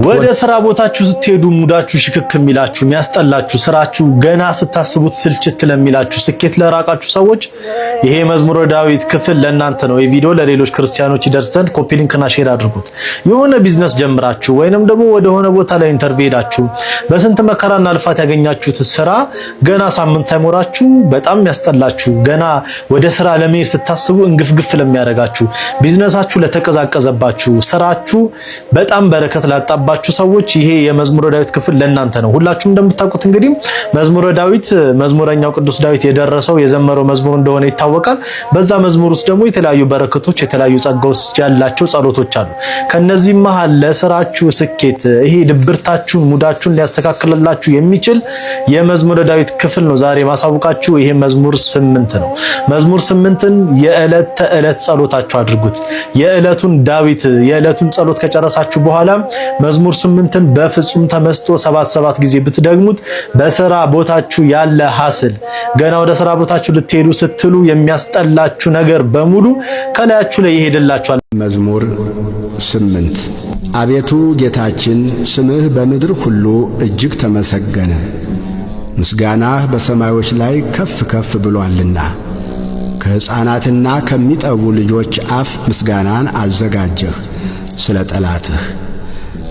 ወደ ስራ ቦታችሁ ስትሄዱ ሙዳችሁ ሽክክ የሚላችሁ የሚያስጠላችሁ ስራችሁ ገና ስታስቡት ስልችት ለሚላችሁ ስኬት ለራቃችሁ ሰዎች ይሄ መዝሙረ ዳዊት ክፍል ለእናንተ ነው። የቪዲዮ ለሌሎች ክርስቲያኖች ይደርሰን ኮፒ ሊንክና ሼር አድርጉት። የሆነ ቢዝነስ ጀምራችሁ ወይንም ደግሞ ወደ ሆነ ቦታ ላይ ኢንተርቪው ሄዳችሁ በስንት መከራና ልፋት ያገኛችሁት ስራ ገና ሳምንት ሳይሞራችሁ በጣም ያስጠላችሁ ገና ወደ ስራ ለመሄድ ስታስቡ እንግፍግፍ ለሚያደርጋችሁ ቢዝነሳችሁ ለተቀዛቀዘባችሁ ስራችሁ በጣም በረከት ላጣባችሁ ሰዎች ይሄ የመዝሙረ ዳዊት ክፍል ለእናንተ ነው። ሁላችሁም እንደምታውቁት እንግዲህ መዝሙረ ዳዊት መዝሙረኛው ቅዱስ ዳዊት የደረሰው የዘመረው መዝሙር እንደሆነ ይታወቃል። በዛ መዝሙር ውስጥ ደግሞ የተለያዩ በረከቶች የተለያዩ ጸጋዎች ያላቸው ጸሎቶች አሉ። ከነዚህ መሃል ለስራችሁ ስኬት ይሄ ድብርታችሁን ሙዳችሁን ሊያስተካክልላችሁ የሚችል የመዝሙረ ዳዊት ክፍል ነው ዛሬ ማሳውቃችሁ። ይሄ መዝሙር 8 ነው። መዝሙር 8ን የዕለት ተዕለት ጸሎታችሁ አድርጉት። የዕለቱን ዳዊት የዕለቱን ጸሎት ከጨረሳችሁ በኋላ መዝሙር 8ን በፍጹም ተመስጦ 7 ጊዜ ብትደግሙት በስራ ቦታችሁ ያለ ሐስል ገና ወደ ስራ ቦታችሁ ልትሄዱ ስትሉ የሚያስጠላችሁ ነገር በሙሉ ከላያችሁ ላይ ይሄድላችኋል። መዝሙር 8 አቤቱ ጌታችን ስምህ በምድር ሁሉ እጅግ ተመሰገነ፣ ምስጋናህ በሰማዮች ላይ ከፍ ከፍ ብሏልና። ከሕፃናትና ከሚጠቡ ልጆች አፍ ምስጋናን አዘጋጀህ ስለ ጠላትህ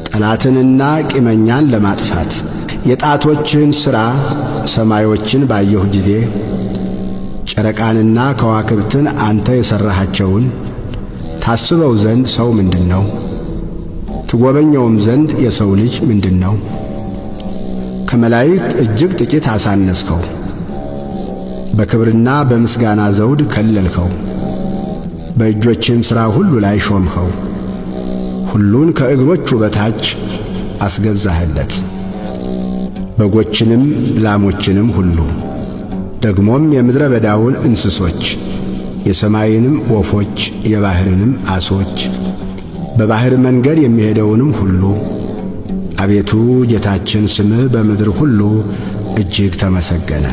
ጠላትንና ቂመኛን ለማጥፋት። የጣቶችህን ሥራ ሰማዮችን ባየሁ ጊዜ ጨረቃንና ከዋክብትን አንተ የሠራሃቸውን ታስበው ዘንድ ሰው ምንድነው? ትጎበኘውም ዘንድ የሰው ልጅ ምንድነው? ከመላእክት እጅግ ጥቂት አሳነስከው፣ በክብርና በምስጋና ዘውድ ከለልከው፣ በእጆችም ሥራ ሁሉ ላይ ሾምኸው። ሁሉን ከእግሮቹ በታች አስገዛህለት፣ በጎችንም ላሞችንም ሁሉ፣ ደግሞም የምድረ በዳውን እንስሶች፣ የሰማይንም ወፎች፣ የባሕርንም ዓሦች፣ በባሕር መንገድ የሚሄደውንም ሁሉ። አቤቱ ጌታችን ስምህ በምድር ሁሉ እጅግ ተመሰገነ።